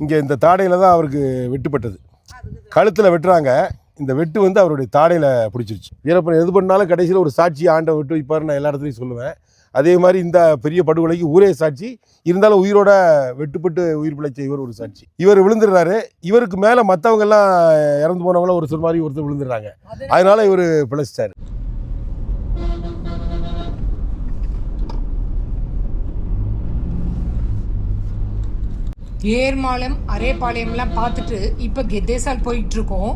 இங்கே இந்த தாடையில் தான் அவருக்கு வெட்டுப்பட்டது. கழுத்தில் வெட்டுறாங்க. இந்த வெட்டு வந்து அவருடைய தாடையில் பிடிச்சிருச்சு. வீரப்பன் எது பண்ணாலும் கடைசியில் ஒரு சாட்சி ஆண்டை விட்டு வைப்பார், நான் எல்லா இடத்துலையும் சொல்லுவேன். அதே மாதிரி இந்த பெரிய படுகொலைக்கு ஊரே சாட்சி. இருந்தாலும் உயிரோட வெட்டுப்பட்டு உயிர் பிழைச்ச இவர் ஒரு சாட்சி. இவர் விழுந்துடுறாரு. இவருக்கு மேலே மற்றவங்க எல்லாம் இறந்து போனவங்களாம் ஒருத்தர் மாதிரி ஒருத்தர் விழுந்துடுறாங்க. அதனால இவர் பிழைச்சிட்டாரு. ஏர்மாலம் அரேபாளையம்லாம் பார்த்துட்டு இப்போ கெத்தேசால் போயிட்டு இருக்கோம்.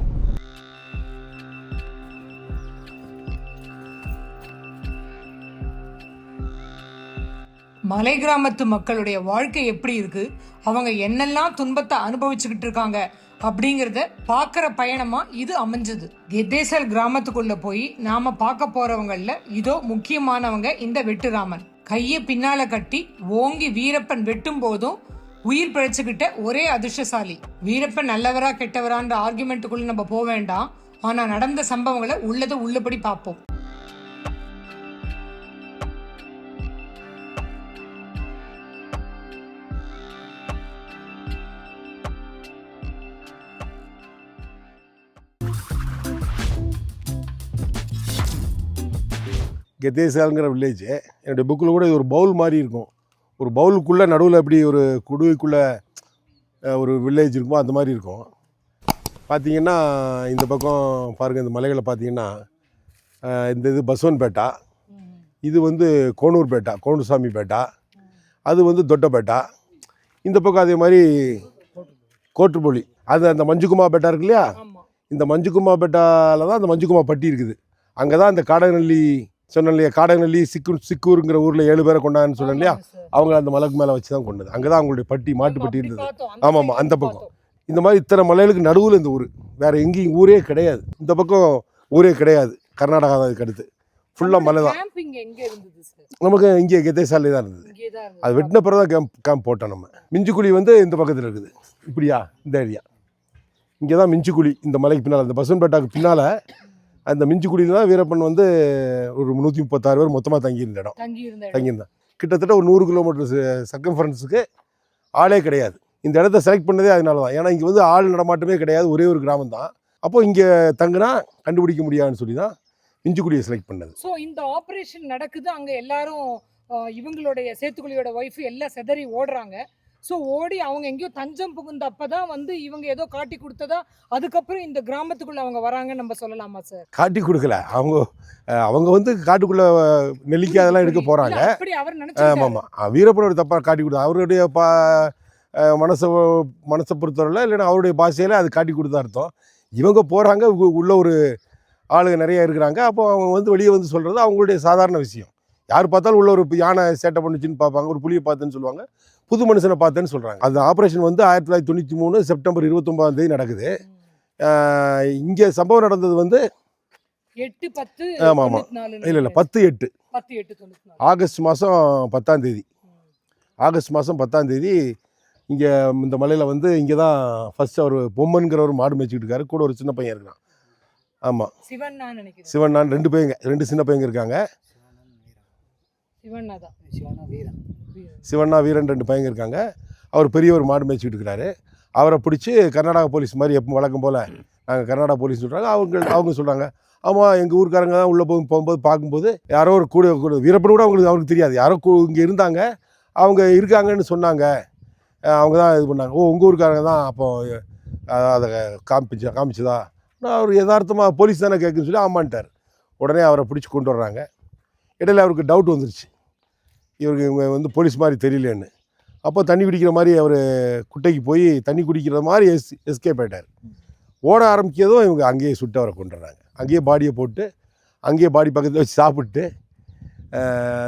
மலை கிராமத்து மக்களுடைய வாழ்க்கை எப்படி இருக்கு, அவங்க என்னெல்லாம் துன்பத்தை அனுபவிச்சுக்கிட்டு இருக்காங்க அப்படிங்கிறத பார்க்குற பயணமா இது அமைஞ்சது. கெத்தேசல் கிராமத்துக்குள்ள போய் நாம பார்க்க போறவங்கள இதோ முக்கியமானவங்க இந்த வெட்டுராமன். கையை பின்னால கட்டி ஓங்கி வீரப்பன் வெட்டும் போதும் உயிர் பிழைச்சுக்கிட்ட ஒரே அதிர்ஷ்டசாலி. வீரப்பன் நல்லவரா கெட்டவரான்ற ஆர்குமெண்ட்டுக்குள்ள நம்ம போக வேண்டாம். ஆனா நடந்த சம்பவங்களை உள்ளதை உள்ளபடி பார்ப்போம். கெத்தேசாலுங்கிற வில்லேஜ் என்னுடைய புக்கில் கூட ஒரு பவுல் மாதிரி இருக்கும். ஒரு பவுலுக்குள்ளே நடுவில் எப்படி ஒரு குடுவைக்குள்ளே ஒரு வில்லேஜ் இருக்குமோ அந்த மாதிரி இருக்கும். பார்த்திங்கன்னா இந்த பக்கம் பாருங்கள், இந்த மலைகளை பார்த்திங்கன்னா இந்த இது பசுவன்பேட்டா, இது வந்து கோனூர்பேட்டா, கோணுசாமி பேட்டா, அது வந்து தொட்டப்பேட்டா. இந்த பக்கம் அதே மாதிரி கோட்டுப்பொலி, அது அந்த மஞ்சுகுமா பேட்டா இருக்கு இல்லையா, இந்த மஞ்சுகுமா பேட்டாவில் தான் அந்த மஞ்சுகுமா பட்டி இருக்குது. அங்கே தான் அந்த காடநல்லி சொன்னேன் இல்லையா, காடநல்லி சிக்கூருங்கிற ஊரில் 7 பேரை கொண்டான்னு சொன்னேன் இல்லையா, அவங்க அந்த மலைக்கு மேலே வச்சு தான் கொண்டது. அங்கே தான் அவங்களுடைய பட்டி, மாட்டுப்பட்டி இருந்தது. ஆமாம், அந்த பக்கம். இந்த மாதிரி இத்தனை மலைகளுக்கு நடுவில் இந்த ஊர், வேறு எங்கேயும் ஊரே கிடையாது. இந்த பக்கம் ஊரே கிடையாது, கர்நாடகா தான் இதுக்கு அடுத்து. ஃபுல்லாக மலை தான். நமக்கு இங்கே கெத்தேசாலே தான் இருந்தது. அது வெட்டின பிறகு தான் கேம்ப் போட்டோம் நம்ம. மிஞ்சுக்குழி வந்து இந்த பக்கத்தில் இருக்குது. இப்படியா இந்த ஏரியா, இங்கே தான் மிஞ்சுக்குழி. இந்த மலைக்கு பின்னால், அந்த பசுன்பேட்டாவுக்கு பின்னால் அந்த மிஞ்சுக்குடியில் தான் வீரப்பன் வந்து ஒரு 136 பேர் மொத்தமாக தங்கியிருந்த இடம். தங்கியிருந்தான். கிட்டத்தட்ட ஒரு 100 கிலோமீட்டர் சர்க்கம்ஃபரன்ஸுக்கு ஆளே கிடையாது. இந்த இடத்த செலக்ட் பண்ணதே அதனால தான். ஏன்னா இங்கே வந்து ஆள் நடமாட்டமே கிடையாது, ஒரே ஒரு கிராமம் தான். அப்போது இங்கே தங்கினா கண்டுபிடிக்க முடியாதுன்னு சொல்லி தான் மிஞ்சுக்குடியை செலக்ட் பண்ணது. ஸோ இந்த ஆப்ரேஷன் நடக்குது. அங்கே எல்லாரும் இவங்களுடைய சேத்துக்குழியோட ஒய்ஃப் எல்லாம் செதறி ஓடுறாங்க. ஸோ ஓடி அவங்க எங்கேயோ தஞ்சம் புகுந்தப்போ தான் வந்து இவங்க ஏதோ காட்டி கொடுத்ததா, அதுக்கப்புறம் இந்த கிராமத்துக்குள்ளே அவங்க வராங்கன்னு நம்ம சொல்லலாமா சார்? காட்டி கொடுக்கல, அவங்க வந்து காட்டுக்குள்ளே நெல்லிக்காய் அதெல்லாம் எடுக்க போகிறாங்க. ஆமாம், வீரப்பனோட தப்பாக காட்டி கொடுத்தா, அவருடைய மனசை பொறுத்தவரையில் இல்லைன்னா அவருடைய பாஷையில் அது காட்டி கொடுத்தா அர்த்தம். இவங்க போகிறாங்க, உள்ள ஒரு ஆளுங்க நிறைய இருக்கிறாங்க. அப்போ அவங்க வந்து வெளியே வந்து சொல்கிறது அவங்களுடைய சாதாரண விஷயம். யார் பார்த்தாலும் உள்ள ஒரு யானை சேட்டை பண்ணுச்சுன்னு பார்ப்பாங்க, ஒரு புலியை பார்த்தேன்னு சொல்லுவாங்க, புது மனுஷனை பார்த்தேன்னு சொல்கிறாங்க. அந்த ஆப்ரேஷன் வந்து 1993 செப்டம்பர் 29 நடக்குது. இங்கே சம்பவம் நடந்தது வந்து 8/10. ஆமாம் ஆமாம், இல்லை 10/8 ஆகஸ்ட் மாதம் 10 ஆகஸ்ட் மாதம் 10 இங்கே இந்த மலையில் வந்து இங்கே தான் ஃபஸ்ட்டு அவர் பொம்மன்கிற ஒரு மாடு மேய்ச்சிக்கிட்டு இருக்காரு. கூட ஒரு சின்ன பையன் இருக்கான். ஆமாம், சிவண்ணான் 2 பையங்க, 2 சின்ன பையங்க இருக்காங்க. சிவண்ணா வீரன் 2 பையங்க இருக்காங்க. அவர் பெரிய ஒரு மாடு மேய்ச்சிக்கிட்டு இருக்கிறாரு. அவரை பிடிச்சி கர்நாடகா போலீஸ் மாதிரி எப்போ வழக்கம் போல் நாங்கள் கர்நாடகா போலீஸ் சொல்கிறாங்க. அவங்க சொல்கிறாங்க, ஆமாம் எங்கள் ஊருக்காரங்க தான் உள்ளே போகும்போது பார்க்கும்போது யாரோ ஒரு கூட வீரப்பன் கூட அவங்களுக்கு தெரியாது, யாரோ இங்கே இருந்தாங்க, அவங்க இருக்காங்கன்னு சொன்னாங்க, அவங்க தான் இது பண்ணாங்க. ஓ உங்கள் ஊருக்காரங்க தான், அப்போ அதை காமிச்சதா? அவர் யதார்த்தமாக போலீஸ் தானே கேட்குன்னு சொல்லி ஆமான்ட்டார். உடனே அவரை பிடிச்சி கொண்டு வர்றாங்க. இடையில அவருக்கு டவுட் வந்துருச்சு, இவருக்கு இவங்க வந்து போலீஸ் மாதிரி தெரியலேன்னு. அப்போ தண்ணி குடிக்கிற மாதிரி அவர் குட்டைக்கு போய் தண்ணி குடிக்கிற மாதிரி எஸ்கேப் ஆகிட்டார். ஓட ஆரம்பிக்கிறதும் இவங்க அங்கேயே சுட்டு அவரை கொண்டுறாங்க. அங்கேயே பாடியை போட்டு அங்கேயே பாடி பக்கத்தில் வச்சு சாப்பிட்டு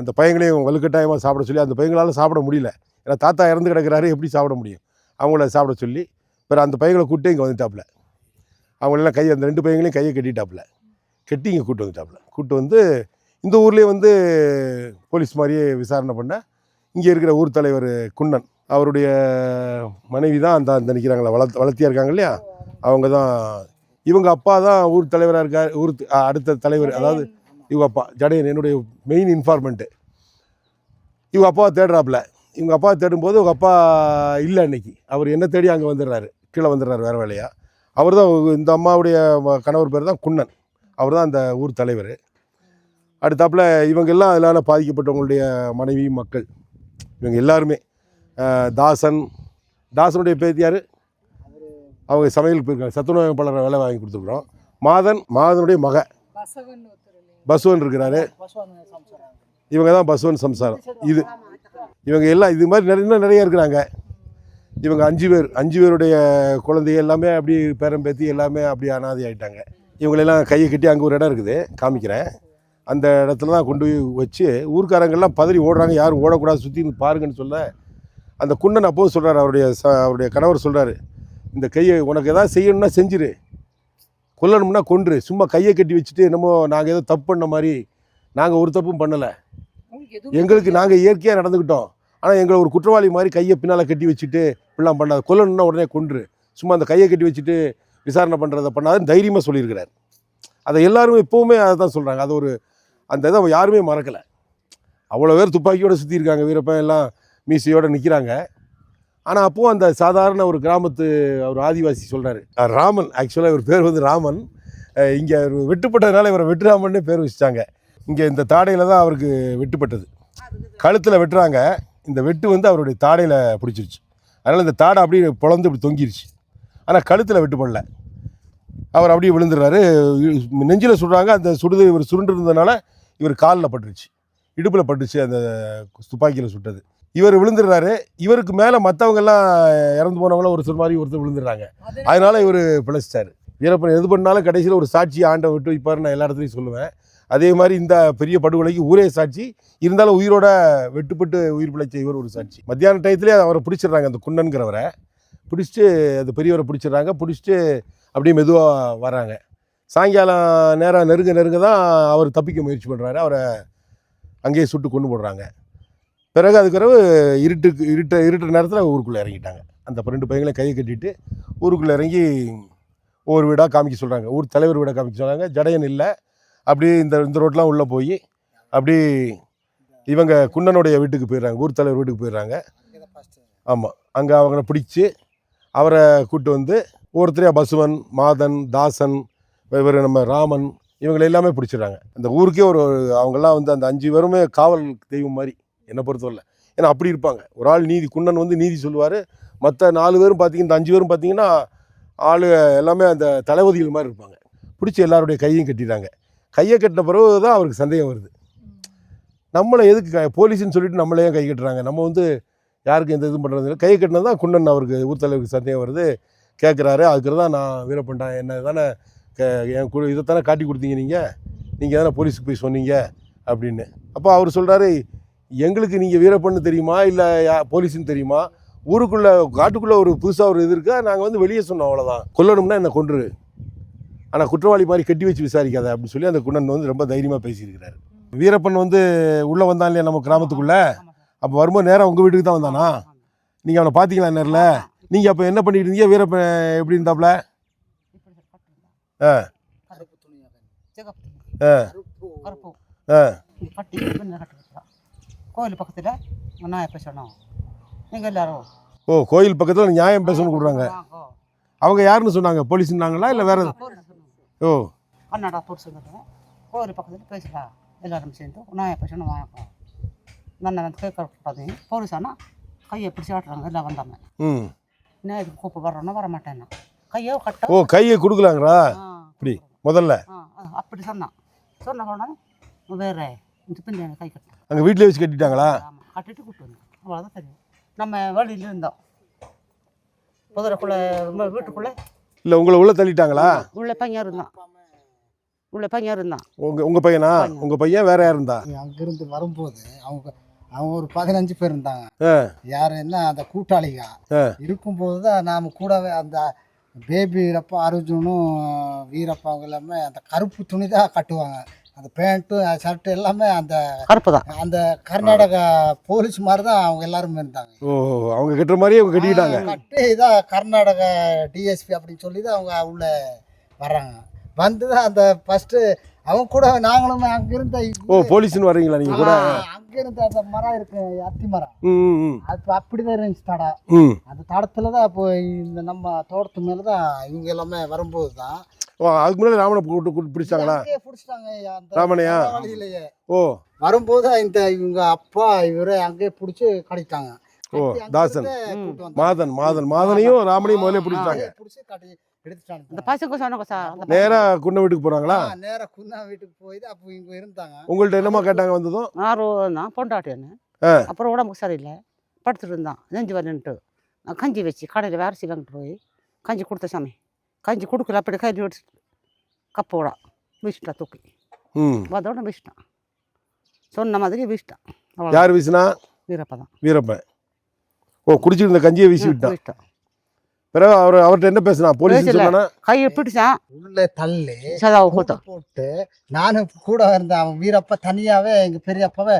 அந்த பையங்களையும் வலுக்கட்டாயமாக சாப்பிட சொல்லி, அந்த பையங்களால் சாப்பிட முடியல, ஏன்னா தாத்தா இறந்து கிடக்கிறாரு, எப்படி சாப்பிட முடியும், அவங்கள சாப்பிட சொல்லி பிறகு அந்த பையங்களை கூப்பிட்டு இங்கே வந்துட்டாப்புல. அவங்களெல்லாம் அந்த 2 பையங்களையும் கையை கட்டிட்டாப்புல, கட்டி இங்கே கூப்பிட்டு வந்து இந்த ஊர்லேயே வந்து போலீஸ் மாதிரியே விசாரணை பண்ண இங்கே இருக்கிற ஊர் தலைவர் குன்னன், அவருடைய மனைவி தான் அந்த நிற்கிறாங்களா, வளர்த்தியாக இருக்காங்க இல்லையா, அவங்க தான். இவங்க அப்பா தான் ஊர் தலைவராக இருக்கார். ஊர் அடுத்த தலைவர், அதாவது இவங்க அப்பா ஜடையன், என்னுடைய மெயின் இன்ஃபார்மெண்ட்டு. இவங்க அப்பாவை தேடுறாப்புல, இவங்க அப்பா தேடும்போது உங்கள் அப்பா இல்லை அன்னைக்கு. அவர் என்ன தேடி அங்கே வந்துடுறாரு, கீழே வந்துடுறாரு வேறு வேலையாக. அவர் தான் இந்த அம்மாவுடைய கணவர் பேர் தான் குன்னன். அவர் தான் அந்த ஊர் தலைவர். அடுத்தாப்புல இவங்க எல்லாம் அதனால் பாதிக்கப்பட்டவங்களுடைய மனைவி மக்கள் இவங்க எல்லாருமே. தாசனுடைய பேத்தியார், அவங்க சமையலுக்கு போயிருக்காங்க, சத்துணவு பலர் வேலை வாங்கி கொடுத்துருக்குறோம். மாதனுடைய மக பசுவன் இருக்கிறாரு. இவங்க தான் பசுவன் சம்சாரம். இவங்க எல்லாம் இது மாதிரி இன்னும் நிறைய இருக்கிறாங்க. இவங்க 5 பேருடைய குழந்தைங்க எல்லாமே அப்படி பேரம் பேத்தி எல்லாமே அப்படி அனாதை ஆகிட்டாங்க. இவங்களெல்லாம் கையை கட்டி அங்கே ஒரு இடம் இருக்குது, காமிக்கிறேன். அந்த இடத்துல தான் கொண்டு போய் வச்சு ஊர்க்காரங்கெல்லாம் பதறி ஓடுறாங்க. யாரும் ஓடக்கூடாது, சுற்றி பாருங்கன்னு சொல்ல அந்த குன்னன் அப்போது சொல்கிறார், அவருடைய கணவர் சொல்கிறாரு, இந்த கையை உனக்கு எதாவது செய்யணும்னா செஞ்சிரு, கொல்லணும்னா கொன்று, சும்மா கையை கட்டி வச்சுட்டு என்னமோ நாங்கள் ஏதோ தப்பு பண்ண மாதிரி. நாங்கள் ஒரு தப்பும் பண்ணலை, எங்களுக்கு நாங்கள் இயற்கையாக நடந்துக்கிட்டோம். ஆனால் எங்களை ஒரு குற்றவாளி மாதிரி கையை பின்னால் கட்டி வச்சுட்டு இப்படிலாம் பண்ணாது, கொல்லணும்னா உடனே கொன்று, சும்மா அந்த கையை கட்டி வச்சுட்டு விசாரணை பண்ணுறதை பண்ணாதுன்னு தைரியமாக சொல்லியிருக்கிறார். அதை எல்லாருமே இப்போவுமே அதை தான் சொல்கிறாங்க. அது ஒரு அந்த இதை யாருமே மறக்கலை. அவ்வளோ பேர் துப்பாக்கியோடு சுற்றி இருக்காங்க, வீரப்பன் எல்லாம் மீசையோடு நிற்கிறாங்க. ஆனால் அப்போது அந்த சாதாரண ஒரு கிராமத்து ஒரு ஆதிவாசி சொல்கிறாரு, ராமன், ஆக்சுவலாக இவர் பேர் வந்து ராமன். இங்கே வெட்டுப்பட்டதுனால இவரை வெட்டுராமன்னே பேர் வச்சுட்டாங்க. இங்கே இந்த தாடையில் தான் அவருக்கு வெட்டுப்பட்டது. கழுத்தில் வெட்டுறாங்க, இந்த வெட்டு வந்து அவருடைய தாடையில் பிடிச்சிருச்சு. அதனால் இந்த தாடை அப்படியே பொழந்து இப்படி தொங்கிருச்சு. ஆனால் கழுத்தில் வெட்டுப்படல. அவர் அப்படியே விழுந்துடுறாரு. நெஞ்சில் சுடுறாங்க. அந்த சுடுது இவர் சுருண்டு இருந்ததுனால இவர் காலில் பட்டுருச்சு, இடுப்பில் பட்டுச்சு அந்த துப்பாக்கியில் சுட்டது. இவர் விழுந்துடுறாரு. இவருக்கு மேலே மற்றவங்கெல்லாம் இறந்து போனவங்களாம் ஒருத்தர் மாதிரி ஒருத்தர் விழுந்துடுறாங்க. அதனால் இவர் பிழைச்சிட்டார். வீரப்பன் எது பண்ணாலும் கடைசியில் ஒரு சாட்சி ஆண்டவன் விட்டு வைப்பார், நான் எல்லா இடத்துலையும் சொல்லுவேன். அதே மாதிரி இந்த பெரிய படுகொலைக்கு ஊரே சாட்சி இருந்தாலும் உயிரோட வெட்டுப்பட்டு உயிர் பிழைச்ச இவர் ஒரு சாட்சி. மத்தியான டயத்துலேயே அவரை பிடிச்சிடுறாங்க, அந்த குன்னன்கிறவரை பிடிச்சிட்டு அந்த பெரியவரை பிடிச்சிடுறாங்க. பிடிச்சிட்டு அப்படியே மெதுவாக வராங்க. சாயங்காலம் நேரம் நெருங்க தான் அவர் தப்பிக்க முயற்சி பண்ணுறாரு. அவரை அங்கேயே சுட்டு கொண்டு போடுறாங்க. பிறகு அதுக்கு இருட்டுற நேரத்தில் ஊருக்குள்ளே இறங்கிட்டாங்க. அந்த 2 பையங்களையும் கையை கட்டிட்டு ஊருக்குள்ளே இறங்கி ஒவ்வொரு வீடாக காமிக்க சொல்கிறாங்க. ஊர் தலைவர் வீடாக காமிக்க சொல்கிறாங்க. ஜடையன் இல்லை, அப்படியே இந்த ரோட்லாம் உள்ளே போய் அப்படி இவங்க குன்னனுடைய வீட்டுக்கு போயிடுறாங்க, ஊர் தலைவர் வீட்டுக்கு போயிடுறாங்க. ஆமாம், அங்கே அவங்கள பிடிச்சி அவரை கூப்பிட்டு வந்து ஒவ்வொருத்தரையாக பசுவன், மாதன், தாசன், இவர் நம்ம ராமன், இவங்களை எல்லாமே பிடிச்சிடுறாங்க. அந்த ஊருக்கே அவங்கெல்லாம் வந்து அந்த 5 பேருமே காவல் தெய்வம் மாதிரி என்னை பொறுத்தவரை. ஏன்னா அப்படி இருப்பாங்க. ஒரு ஆள் நீதி, குன்னன் வந்து நீதி சொல்லுவார். மற்ற 4 பேரும் பார்த்தீங்கன்னா, இந்த 5 பேரும் பார்த்தீங்கன்னா ஆள் எல்லாமே அந்த தளபதிகள் மாதிரி இருப்பாங்க. பிடிச்சி எல்லாருடைய கையும் கட்டிடுறாங்க. கையை கட்டின பிறகு தான் அவருக்கு சந்தேகம் வருது, நம்மளை எதுக்கு போலீஸ்ன்னு சொல்லிட்டு நம்மளே கை கட்டுறாங்க, நம்ம வந்து யாருக்கும் எந்த இதுவும் பண்ணுறது இல்லை. கை கட்டினது தான் குன்னன் அவருக்கு ஊர் தலைவருக்கு சந்தேகம் வருது. கேட்குறாரு. அதுக்கு தான் நான் வீரப்பன்ட்டேன், என்ன தானே என் இதைத்தானே காட்டி கொடுத்தீங்க, நீங்கள் தானே போலீஸுக்கு போய் சொன்னீங்க அப்படின்னு. அப்போ அவர் சொல்கிறாரு, எங்களுக்கு நீங்கள் வீரப்பன்னு தெரியுமா இல்லை போலீஸுன்னு தெரியுமா? ஊருக்குள்ளே காட்டுக்குள்ளே ஒரு புதுசாக ஒரு இது இருக்கா, நாங்கள் வந்து வெளியே சொன்னோம், அவ்வளோதான். கொல்லணும்னா என்னை கொன்று, ஆனால் குற்றவாளி மாதிரி கட்டி வச்சு விசாரிக்காத அப்படின்னு சொல்லி அந்த குன்னன் வந்து ரொம்ப தைரியமாக பேசியிருக்கிறாரு. வீரப்பன் வந்து உள்ளே வந்தான் இல்லையா நம்ம கிராமத்துக்குள்ளே, அப்போ வரும்போது நேராக உங்கள் வீட்டுக்கு தான் வந்தானா? நீங்கள் அவனை பார்த்தீங்களா நேரில்? நீங்கள் அப்போ என்ன பண்ணிட்டு இருந்தீங்க? வீரப்பன் எப்படி இருந்தாப்புல? கோயில் பக்கத்தில் நியாயம் பேசணும் நீங்கள் எல்லாரும். ஓ, கோயில் பக்கத்தில் நியாயம் பேசணும்னு கூடுறாங்க. அவங்க யாருன்னு சொன்னாங்க? போலீஸ்னாங்களா இல்லை வேறு? ஓ, கன்னடா போட்டு சொல்லுறேன். கோயில் பக்கத்தில் பேசலாம், எல்லாரும் சேர்ந்து நியாயம் பேசணும் வாங்க. நான் கேட்கக்கூடாது. போலீஸ் ஆனால் கையை பிடிச்சி ஆட்டுறாங்க. எல்லாம் வந்தாங்க. இன்னும் இதுக்கு கூப்பிட்டு வர்றோன்னா வர மாட்டேன்னா கையை கட்ட. ஓ, கையை கொடுக்கலாங்களா? இப்படி முதல்ல அப்படி சொன்னான். சொன்ன உடனே வேறு இந்த பின்னாடி கை கட்டேன். அங்கே வீட்டிலே வச்சு கட்டிட்டாங்களா? ஆமாம், கட்டிட்டு கூப்பிட்டு வந்தோம். அவ்வளோதான் தெரியும். நம்ம வெளியில் இருந்தோம், குதிரைக்குள்ளே வீட்டுக்குள்ளே இல்லை, உங்களை உள்ளே தள்ளிட்டாங்களா? உள்ள பையன் இருந்தான். உங்கள் பையனா? உங்கள் பையன் வேற யார் இருந்தா? அங்கிருந்து வரும்போது அவங்க ஒரு 15 பேர் இருந்தாங்க. யாருன்னா அந்த கூட்டாளிங்க இருக்கும்போது தான் நாம் கூடவே அந்த பேபி வீரப்பா, அர்ஜுனும் வீரப்பா அவங்க எல்லாமே அந்த கருப்பு துணி தான் கட்டுவாங்க. அந்த பேண்ட்டு ஷர்ட்டு எல்லாமே அந்த கருப்பு தான். அந்த கர்நாடகா போலீஸ் மாதிரி தான் அவங்க எல்லாருமே இருந்தாங்க. ஓ, அவங்க கட்டுற மாதிரியே அவங்க கட்டிக்கிட்டாங்க. கட்டி இதான் கர்நாடகா டிஎஸ்பி அப்படின்னு சொல்லி தான் அவங்க உள்ள வர்றாங்க. வந்து தான் அந்த ஃபஸ்ட்டு அவங்க கூட நாங்களும் அங்கிருந்த ஓ போலீஸ்னு வர்றீங்களா நீங்கள் கூட? அங்கிருந்த அந்த மரம் இருக்கு, அத்தி மரம், ம் அது அப்படிதான் இருந்துச்சு தடம். ம் அந்த தடத்துல தான் அப்போ இந்த நம்ம தோட்டத்து மேல தான் இவங்க எல்லாமே வரும்போது தான் ஓ அதுக்கு முன்னாடி ராமனை கூட்டு பிடிச்சாங்களா? அங்கேயே பிடிச்சிட்டாங்க அந்த ராமனையா? வழியிலேயே ஓ வரும்போது இந்த இவங்க அப்பா இவரை அங்கேயே பிடிச்சி கடித்தாங்க. ஓ தாசன் மாதனையும் ராமனையும் முதல்ல பிடிச்சிட்டாங்க. பிடிச்சி கட்டி எடுத்துட்டாங்க. இந்த பசங்க சொன்னாங்க சார், நேரா குன்ன வீட்டுக்கு போறாங்களா? நேரா குன்னா வீட்டுக்கு போய் அப்போ இங்க இருந்தாங்க. உங்கள்ட்ட என்னமா கேட்டாங்க வந்ததும்? நான் பொண்டாட்டின்னு. அப்புறம் உடம்புக்கு சரியில்லை, படுத்துட்டு இருந்தான், நெஞ்சு வரணுன்ட்டு நான் கஞ்சி வச்சு கடையில் வேறு வாங்கிட்டு போய் கஞ்சி கொடுத்த சாமி. கஞ்சி கொடுக்கல, அப்படி கஞ்சி வச்சு கப்போட வீசிட்டான், தூக்கி அதோட வீசிட்டான். சொன்ன மாதிரி வீசிட்டான். யார் வீசினா? வீரப்பா தான். வீரப்பன். ஓ குடிச்சிட்டு இருந்த கஞ்சியை வீசி விட்டான். பிறகு அவர்கிட்ட என்ன பேசினா? போலீஸ் சொன்னா கையை பிடிச்சான், உள்ள தள்ளி சதாவை போட்டு நானும் கூட இருந்தேன். அவன் வீரப்பா தனியாவே எங்க பெரியப்பாவை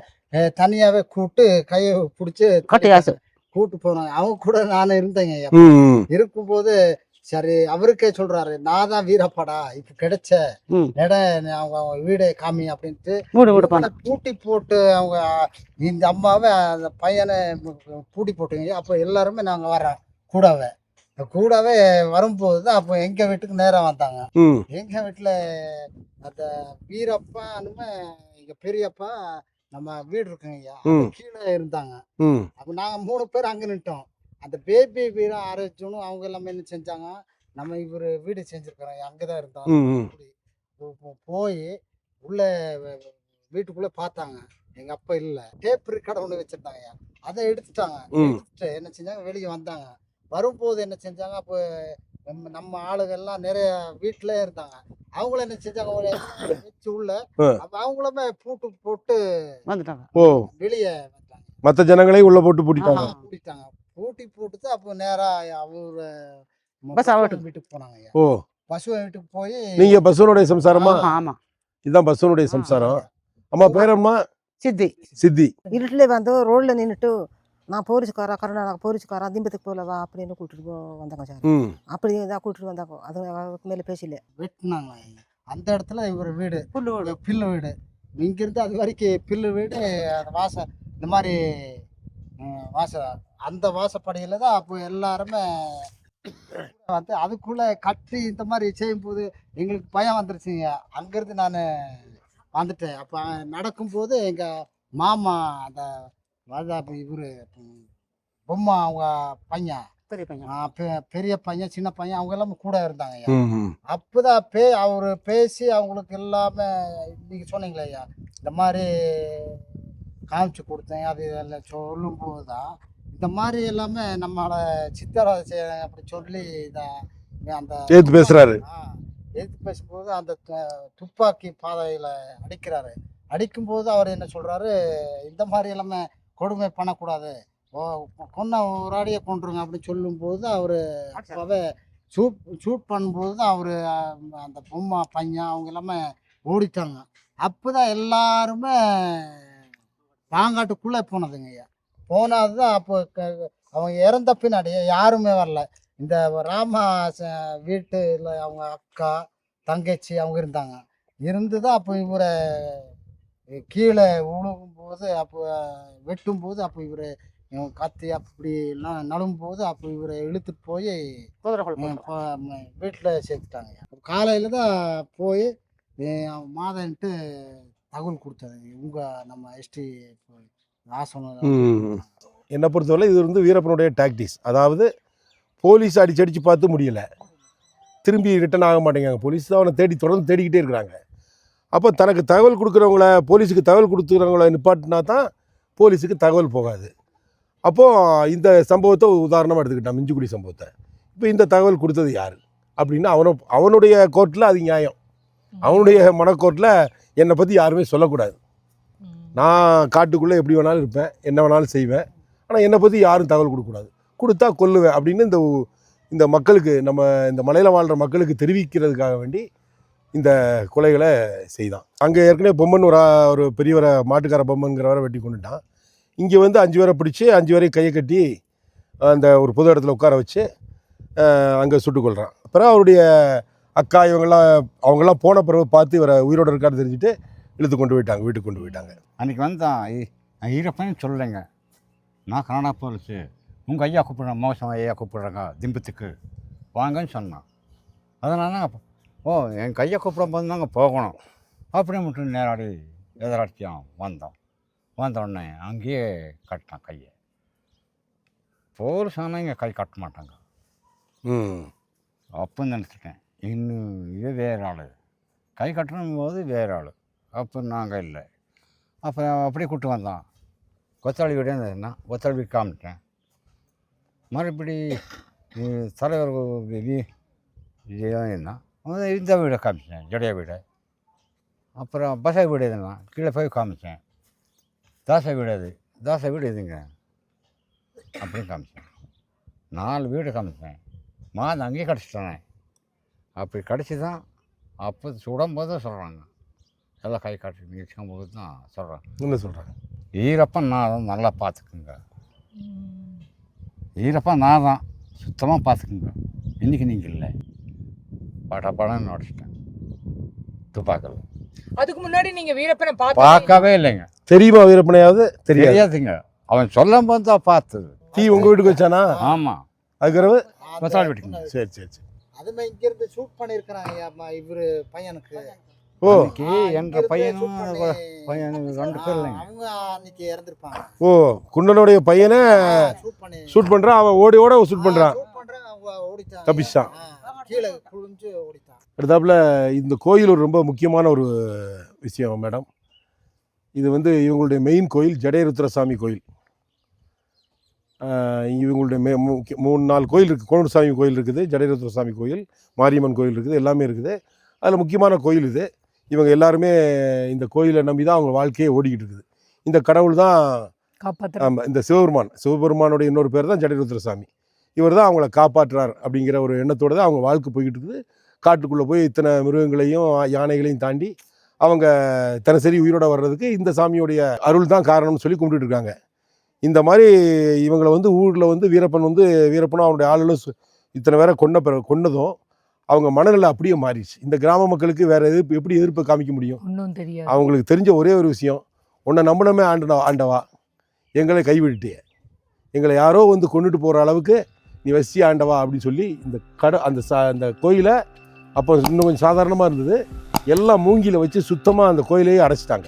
தனியாவே கூட்டு கையை பிடிச்சி கட்டையாசு கூட்டு போனாங்க. அவங்க கூட நானும் இருந்தேங்க. இருக்கும்போது சரி அவருக்கே சொல்றாரு, நான் தான் வீரப்பாடா, இப்ப கிடைச்ச இடம் அவங்க வீடை காமி அப்படின்ட்டு பூட்டி போட்டு அவங்க இந்த அம்மாவை அந்த பையனை பூட்டி போட்டுங்க. அப்போ எல்லாருமே நாங்க வர்றோம் கூடவே வரும்போது தான் அப்போ எங்க வீட்டுக்கு நேரம் வந்தாங்க. எங்க வீட்டுல அந்த வீரப்பா எங்க பெரியப்பா நம்ம வீடு இருக்குங்க, கீழே இருந்தாங்க. அப்ப நாங்க 3 பேர் அங்க நின்ட்டோம். அந்த பேபி வீர ஆரோக்கியனும் அவங்க எல்லாமே என்ன செஞ்சாங்க, நம்ம இவரு வீடு செஞ்சிருக்கிறோம் அங்கதான் இருந்தோம். போய் உள்ள வீட்டுக்குள்ள பார்த்தாங்க, எங்க அப்பா இல்ல. டேப் கடை ஒண்ணு வச்சிருந்தாங்க, அதை எடுத்துட்டாங்க. எடுத்துட்டு என்ன செஞ்சாங்க, வெளியே வந்தாங்க. வரும்போது என்ன செஞ்சாங்க, அப்போ நம்ம ஆளுகள்லாம் நிறைய வீட்டுல இருந்தாங்க. அவங்களும் என்ன செஞ்சாங்க, வச்சு உள்ள அவங்களுமே பூட்டு போட்டு வந்துட்டாங்க. ஓ வெளியே வந்துட்டாங்க. மற்ற ஜனங்களையும் உள்ள போட்டு பூட்டிட்டாங்க. பூட்டி போட்டுட்டு அப்போ நேரா அவரு வீட்டுக்கு போனாங்க. ஓ பசுவை வீட்டுக்கு போய். நீங்க பசுவனுடைய சம்சாரமா? ஆமா, இதுதான் பசுவனுடைய சம்சாரம். அம்மா பேரம்மா? சித்தி. இருட்டில் வந்து ரோட்ல நின்றுட்டு நான் போலீஸ்காரா, கருணாநாயக போலீஸ்காரா, திம்பத்துக்கு போலவா அப்படின்னு கூட்டிட்டு வந்தாங்க சார். அப்படி தான் கூட்டிட்டு வந்தாங்க. அது மேலே பேசல வெட்டினாங்க. அந்த இடத்துல இவர் வீடு பில்லு வீடு. இங்கிருந்து அது வரைக்கும் பில்லு வீடு. அந்த வாசம் இந்த மாதிரி அந்த வாசப்படியில தான் அப்போ எல்லாருமே வந்து அதுக்குள்ள கட்டி இந்த மாதிரி செய்யும்போது எங்களுக்கு பயம் வந்துருச்சுங்க. அங்கிருந்து நான் வந்துட்டேன். அப்போ நடக்கும்போது எங்க மாமா அந்த இவரு பொம்மா அவங்க பையன், பெரிய பையன், சின்ன பையன், அவங்க எல்லாமே கூட இருந்தாங்க. அப்பதான் அவரு பேசி அவங்களுக்கு எல்லாமே நீங்க சொன்னீங்களே ஐயா, இந்த மாதிரி காமிச்சு கொடுத்தேன். அது எல்லாம் சொல்லும் போதுதான் இந்த மாதிரி எல்லாமே நம்மளோட சித்தராஜ அப்படி சொல்லி அந்த எடுத்து பேசுறாரு. எடுத்து பேசும்போது அந்த துப்பாக்கி பாதையில அடிக்கிறாரு. அடிக்கும்போது அவர் என்ன சொல்றாரு, இந்த மாதிரி எல்லாமே கொடுமை பண்ணக்கூடாது, கொன்ன ஒரு அடியை கொண்டுருங்க அப்படின்னு சொல்லும்போது அவரு அப்பவே ஷூட் பண்ணும்போது தான் அவரு அந்த பொம்மா பையன் அவங்க எல்லாமே ஓடிட்டாங்க. அப்போதான் எல்லாருமே பாங்காட்டுக்குள்ளே போனதுங்க ஐயா. போனதுதான் அப்போ அவங்க இறந்த பின்னாடி யாருமே வரல. இந்த ராமா வீட்டில் அவங்க அக்கா தங்கச்சி அவங்க இருந்தாங்க. இருந்து தான் அப்போ இவரை கீழே விழுகும்போது, அப்போ வெட்டும்போது, அப்போ இவர் கத்தி அப்படிலாம் நழும்போது அப்போ இவரை இழுத்துட்டு போய் வீட்டில் சேர்த்துட்டாங்க. காலையில் தான் போய் மாதன்ட்டு தகவல் கொடுத்தது நம்ம எஸ்டி ஆசனம். என்னை பொறுத்தவரை இது வந்து வீரப்பனுடைய டாக்டிக்ஸ். அதாவது போலீஸ் அடிச்சு பார்த்து முடியலை, திரும்பி ரிட்டன் ஆக மாட்டேங்காங்க. போலீஸ் தான் அவனை தொடர்ந்து தேடிக்கிட்டே இருக்கிறாங்க. அப்போ தனக்கு தகவல் கொடுக்குறவங்கள, போலீஸுக்கு தகவல் கொடுக்குறவங்கள நிப்பாட்டினா தான் போலீஸுக்கு தகவல் போகாது. அப்போது இந்த சம்பவத்தை உதாரணமாக எடுத்துக்கிட்டான், மிஞ்சுக்குடி சம்பவத்தை. இப்போ இந்த தகவல் கொடுத்தது யார் அப்படின்னா அவனுடைய கோர்ட்டில் அது நியாயம். அவனுடைய மனக்கோர்ட்டில் என்னை பற்றி யாருமே சொல்லக்கூடாது. நான் காட்டுக்குள்ளே எப்படி வேணாலும் இருப்பேன், என்ன வேணாலும் செய்வேன், ஆனால் என்னை பற்றி யாரும் தகவல் கொடுக்கக்கூடாது, கொடுத்தா கொல்லுவேன் அப்படின்னு இந்த மக்களுக்கு, நம்ம இந்த மலையில் வாழ்கிற மக்களுக்கு தெரிவிக்கிறதுக்காக வேண்டி இந்த கொலைகளை செய்தான். அங்கே ஏற்கனவே பொம்மன் ஒரு பெரியவரை, மாட்டுக்கார பொம்மன்கிறவரை வெட்டி கொண்டுட்டான். இங்கே வந்து 5 பேரை பிடிச்சி 5 பேரையும் கையை கட்டி அந்த ஒரு பொது இடத்துல உட்கார வச்சு அங்கே சுட்டுக்கொள்கிறான். அப்புறம் அவருடைய அக்கா அவங்கெல்லாம் போன பிறகு பார்த்து இவரை உயிரோடு இருக்கான்னு தெரிஞ்சுட்டு இழுத்து கொண்டு போயிட்டாங்க, வீட்டுக்கு கொண்டு போயிட்டாங்க. அன்றைக்கி வந்தான் ஈரப்பன்னு சொல்லலைங்க. நான் கனடா போலீஸு, உங்கள் ஐயா கூப்பிட்றேன், மோசம் ஐயா கூப்பிட்றாங்க திம்பத்துக்கு வாங்கன்னு சொன்னான். அதனால ஓ என் கையை கூப்பிட போது தாங்க போகணும் அப்படியே மட்டும் நேராடி எதிராட்சியம் வந்தோம். வந்தோடனே அங்கேயே கட்டினான் கையை. போலீஸ் ஆனால் இங்கே கை கட்ட மாட்டாங்க. அப்போ நினச்சிட்டேன் இன்னும் இது வேறு ஆள், கை கட்டணும் போது வேறு ஆள். அப்போ நாங்கள் இல்லை. அப்போ அப்படியே கூப்பிட்டு வந்தான். கொத்தாளி வீடே இருந்ததுன்னா கொத்தாளி வீடு காமிட்டேன். மறுபடி தலைவர் இருந்தான், இந்த வீடை காமிச்சேன், ஜடையா வீடை. அப்புறம் பசை வீடு எதுனா கீழே போய் காமிச்சேன். தாசை வீடு அது, தாசை வீடு எதுங்க அப்படின்னு காமிச்சேன். 4 வீடு காமிச்சேன். மாதம் அங்கேயே கிடச்சிட்டேனே. அப்படி கிடச்சி தான் அப்போ சுடும்போது சொல்கிறாங்க, எல்லாம் கை காட்டி நிற்கும் போது தான் சொல்கிறாங்க. என்ன சொல்கிறாங்க? ஈரப்பன் நான் தான் நல்லா பார்த்துக்குங்க, ஈரப்பன் நான் தான் சுத்தமாக பார்த்துக்குங்க, இன்றைக்கி நீங்கள் இல்லை. படன்னு நடிச்சிட்டேன் துப்பாக்கில். அதுக்கு முன்னாடி நீங்க வீரப்பனை பார்க்கவே இல்லைங்க. தெரியுமா வீரப்பனையாவது? தெரியாதுங்க. அவன் சொல்லும் போது தான் பார்த்தது. தீ உங்கள் வீட்டுக்கு வச்சானா? ஆமாம், அதுக்கு கொத்தாடி வீட்டுக்குங்க. சரி சரி சரி. அதுமாதிரி இங்கேருந்து ஷூட் பண்ணியிருக்கிறாங்க இவர் பையனுக்கு. ஓ என்ற பையனும் பையன் 2 பேர் இல்லைங்க. அவங்க அன்னைக்கு இறந்துருப்பாங்க. ஓ குண்டனுடைய பையனை ஷூட் பண்ணுறான், அவன் ஓட ஷூட் பண்ணுறான், அவங்க ஓடிட்டான், தப்பிச்சான், கீழே குளிஞ்சு ஓடிட்டான். அடுத்தாப்புல இந்த கோயில் ஒரு ரொம்ப முக்கியமான ஒரு விஷயம் மேடம். இது வந்து இவங்களுடைய மெயின் கோயில் ஜடையருத்ரசாமி கோயில். இவங்களுடைய 3-4 கோயில் இருக்குது. கோனூர்சாமி கோயில் இருக்குது, ஜடையருத்ரசாமி கோயில், மாரியம்மன் கோயில் இருக்குது, எல்லாமே இருக்குது. அதில் முக்கியமான கோயில் இது. இவங்க எல்லாருமே இந்த கோயிலை நம்பி தான் அவங்க வாழ்க்கையே ஓடிக்கிட்டு இருக்குது. இந்த கடவுள் தான் ஆமாம், இந்த சிவபெருமானுடைய இன்னொரு பேர் தான் ஜடையருத்ரசாமி. இவர் தான் அவங்கள காப்பாற்றுறார் அப்படிங்கிற ஒரு எண்ணத்தோடு தான் அவங்க வாழ்க்கை போய்கிட்டு இருக்குது. காட்டுக்குள்ளே போய் இத்தனை மிருகங்களையும் யானைகளையும் தாண்டி அவங்க தினசரி உயிரோட வர்றதுக்கு இந்த சாமியோடைய அருள் தான் காரணம்னு சொல்லி கும்பிட்டுட்டு இருக்காங்க. இந்த மாதிரி இவங்களை வந்து ஊரில் வந்து வீரப்பனும் அவனுடைய ஆளுகளும் இத்தனை பேரை கொன்னதும் அவங்க மனநிலை அப்படியே மாறிடுச்சு. இந்த கிராம மக்களுக்கு வேறு எப்படி எதிர்ப்பு காமிக்க முடியும்? ஒன்றும் தெரியாது. அவங்களுக்கு தெரிஞ்ச ஒரே ஒரு விஷயம், உன்னை நம்பினமே ஆண்டவா எங்களை கைவிட்டுட்டிய, எங்களை யாரோ வந்து கொண்டுட்டு போகிற அளவுக்கு நீ வசி ஆண்டவா அப்படின்னு சொல்லி அந்த கோயிலை அப்போ இன்னும் கொஞ்சம் சாதாரணமாக இருந்தது, எல்லாம் மூங்கில வச்சு சுத்தமாக அந்த கோயிலையே அடைச்சிட்டாங்க.